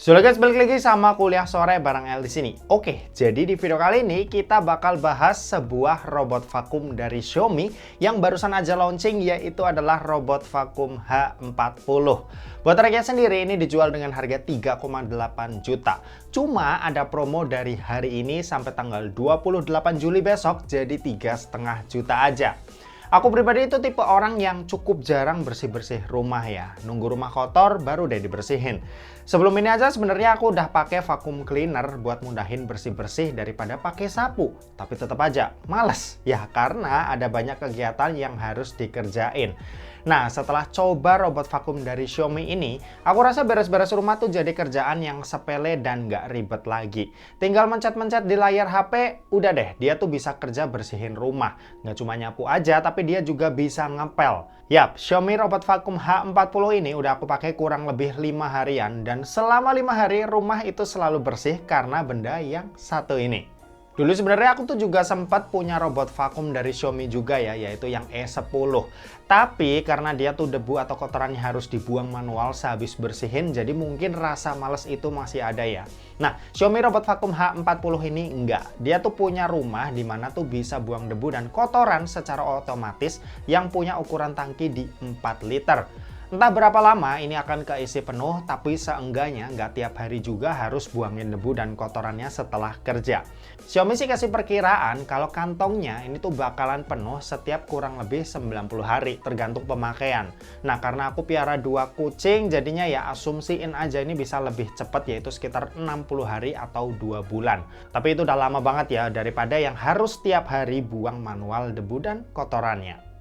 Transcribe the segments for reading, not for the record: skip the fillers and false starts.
So guys, balik lagi sama kuliah sore bareng El di sini. Oke, jadi di video kali ini kita bakal bahas sebuah robot vakum dari Xiaomi yang barusan aja launching, yaitu adalah robot vakum H40. Buat harganya sendiri ini dijual dengan harga 3,8 juta. Cuma ada promo dari hari ini sampai tanggal 28 Juli besok, jadi 3,5 juta aja. Aku pribadi itu tipe orang yang cukup jarang bersih-bersih rumah ya. Nunggu rumah kotor baru deh dibersihin. Sebelum ini aja sebenarnya aku udah pakai vacuum cleaner buat mudahin bersih-bersih daripada pakai sapu. Tapi tetap aja males ya karena ada banyak kegiatan yang harus dikerjain. Nah, setelah coba robot vakum dari Xiaomi ini, aku rasa beres-beres rumah tuh jadi kerjaan yang sepele dan nggak ribet lagi. Tinggal mencet-mencet di layar HP, udah deh, dia tuh bisa kerja bersihin rumah. Nggak cuma nyapu aja, tapi dia juga bisa ngepel. Yap, Xiaomi robot vakum H40 ini udah aku pakai kurang lebih 5 harian, dan selama 5 hari rumah itu selalu bersih karena benda yang satu ini. Dulu sebenarnya aku tuh juga sempat punya robot vakum dari Xiaomi juga ya, yaitu yang E10. Tapi karena dia tuh debu atau kotorannya harus dibuang manual sehabis bersihin, jadi mungkin rasa males itu masih ada ya. Nah, Xiaomi robot vakum H40 ini enggak. Dia tuh punya rumah di mana tuh bisa buang debu dan kotoran secara otomatis yang punya ukuran tangki di 4 liter. Entah berapa lama ini akan keisi penuh, tapi seenggaknya nggak tiap hari juga harus buangin debu dan kotorannya setelah kerja. Xiaomi sih kasih perkiraan kalau kantongnya ini tuh bakalan penuh setiap kurang lebih 90 hari, tergantung pemakaian. Nah, karena aku piara 2 kucing, jadinya ya asumsiin aja ini bisa lebih cepat, yaitu sekitar 60 hari atau 2 bulan. Tapi itu udah lama banget ya, daripada yang harus tiap hari buang manual debu dan kotorannya.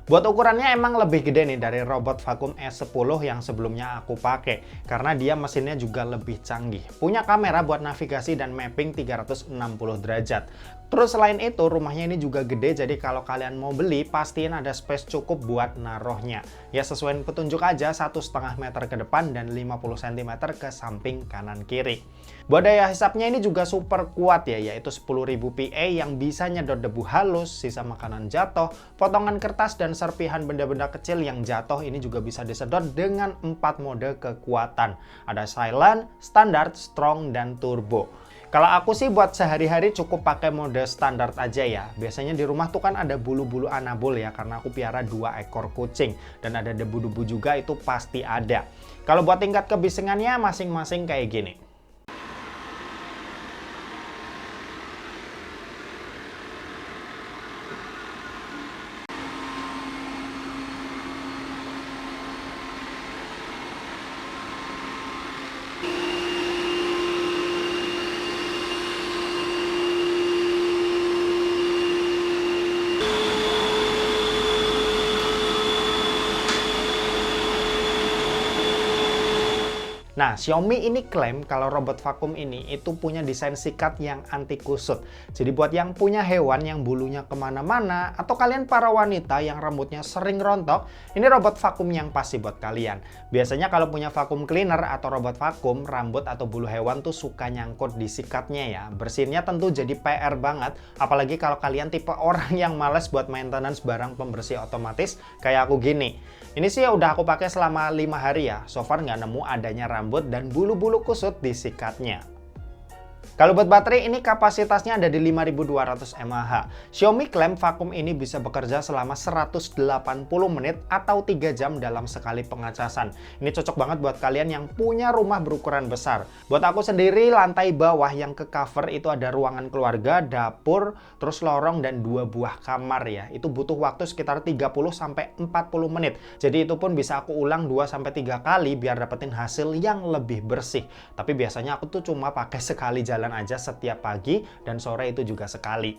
Buat ukurannya emang lebih gede nih dari robot vakum E10 yang sebelumnya aku pakai, karena dia mesinnya juga lebih canggih. Punya kamera buat navigasi dan mapping 360 derajat. Terus selain itu rumahnya ini juga gede, jadi kalau kalian mau beli pastiin ada space cukup buat naruhnya. Ya sesuai petunjuk aja, 1,5 meter ke depan dan 50 cm ke samping kanan kiri. Buat daya hisapnya ini juga super kuat ya, yaitu 10.000 PA yang bisa nyedot debu halus, sisa makanan jatuh, potongan kertas dan serpihan benda-benda kecil yang jatuh ini juga bisa disedot dengan 4 mode kekuatan. Ada silent, standard, strong, dan turbo. Kalau aku sih buat sehari-hari cukup pakai mode standar aja ya. Biasanya di rumah tuh kan ada bulu-bulu anabul ya, karena aku piara 2 ekor kucing. Dan ada debu-debu juga itu pasti ada. Kalau buat tingkat kebisingannya masing-masing kayak gini. Nah, Xiaomi ini klaim kalau robot vakum ini itu punya desain sikat yang anti kusut. Jadi buat yang punya hewan yang bulunya kemana-mana, atau kalian para wanita yang rambutnya sering rontok, ini robot vakum yang pasti buat kalian. Biasanya kalau punya vacuum cleaner atau robot vakum, rambut atau bulu hewan tuh suka nyangkut di sikatnya ya. Bersihinnya tentu jadi PR banget, apalagi kalau kalian tipe orang yang males buat maintenance barang pembersih otomatis kayak aku gini. Ini sih udah aku pakai selama 5 hari ya, so far nggak nemu adanya rambut dan bulu-bulu kusut di sikatnya. Kalau buat baterai ini kapasitasnya ada di 5200 mAh. Xiaomi klaim vakum ini bisa bekerja selama 180 menit atau 3 jam dalam sekali pengacasan. Ini cocok banget buat kalian yang punya rumah berukuran besar. Buat aku sendiri lantai bawah yang ke cover itu ada ruangan keluarga, dapur, terus lorong dan 2 buah kamar ya. Itu butuh waktu sekitar 30-40 menit. Jadi itu pun bisa aku ulang 2-3 kali biar dapetin hasil yang lebih bersih. Tapi biasanya aku tuh cuma pakai sekali jalan aja setiap pagi dan sore itu juga sekali.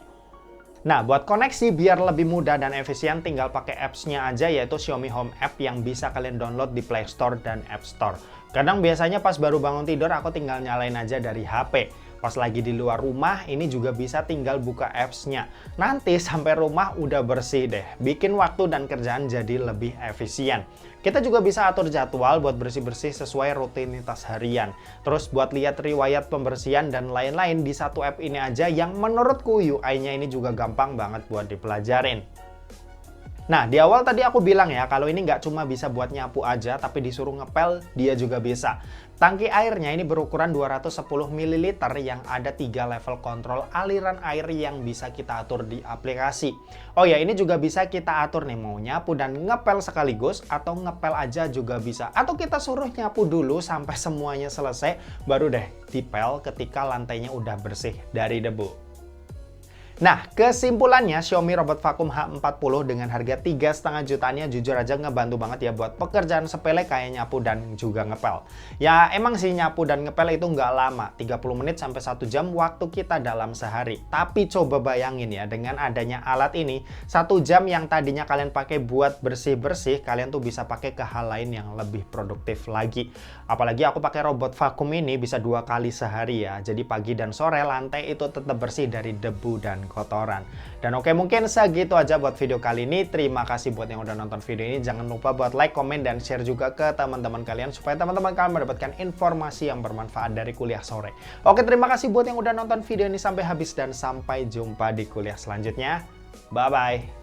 Nah, buat koneksi biar lebih mudah dan efisien tinggal pakai apps-nya aja, yaitu Xiaomi Home App yang bisa kalian download di Play Store dan App Store. Kadang biasanya pas baru bangun tidur aku tinggal nyalain aja dari HP. Pas lagi di luar rumah ini juga bisa tinggal buka apps-nya. Nanti sampai rumah udah bersih deh. Bikin waktu dan kerjaan jadi lebih efisien. Kita juga bisa atur jadwal buat bersih-bersih sesuai rutinitas harian. Terus buat lihat riwayat pembersihan dan lain-lain di satu app ini aja yang menurutku UI-nya ini juga gampang banget buat dipelajarin. Nah, di awal tadi aku bilang ya, kalau ini nggak cuma bisa buat nyapu aja, tapi disuruh ngepel, dia juga bisa. Tangki airnya ini berukuran 210 ml yang ada 3 level kontrol aliran air yang bisa kita atur di aplikasi. Oh ya, ini juga bisa kita atur nih mau nyapu dan ngepel sekaligus atau ngepel aja juga bisa. Atau kita suruh nyapu dulu sampai semuanya selesai baru deh dipel ketika lantainya udah bersih dari debu. Nah, kesimpulannya Xiaomi Robot Vacuum H40 dengan harga 3,5 jutaannya jujur aja ngebantu banget ya buat pekerjaan sepele kayak nyapu dan juga ngepel. Ya emang sih nyapu dan ngepel itu nggak lama, 30 menit sampai 1 jam waktu kita dalam sehari. Tapi coba bayangin ya dengan adanya alat ini, 1 jam yang tadinya kalian pakai buat bersih-bersih, kalian tuh bisa pakai ke hal lain yang lebih produktif lagi. Apalagi aku pakai robot vacuum ini bisa 2 kali sehari ya, jadi pagi dan sore lantai itu tetap bersih dari debu dan kotoran. Dan oke, mungkin segitu aja buat video kali ini. Terima kasih buat yang udah nonton video ini. Jangan lupa buat like, komen, dan share juga ke teman-teman kalian supaya teman-teman kalian mendapatkan informasi yang bermanfaat dari kuliah sore. Oke, terima kasih buat yang udah nonton video ini sampai habis dan sampai jumpa di kuliah selanjutnya. Bye-bye.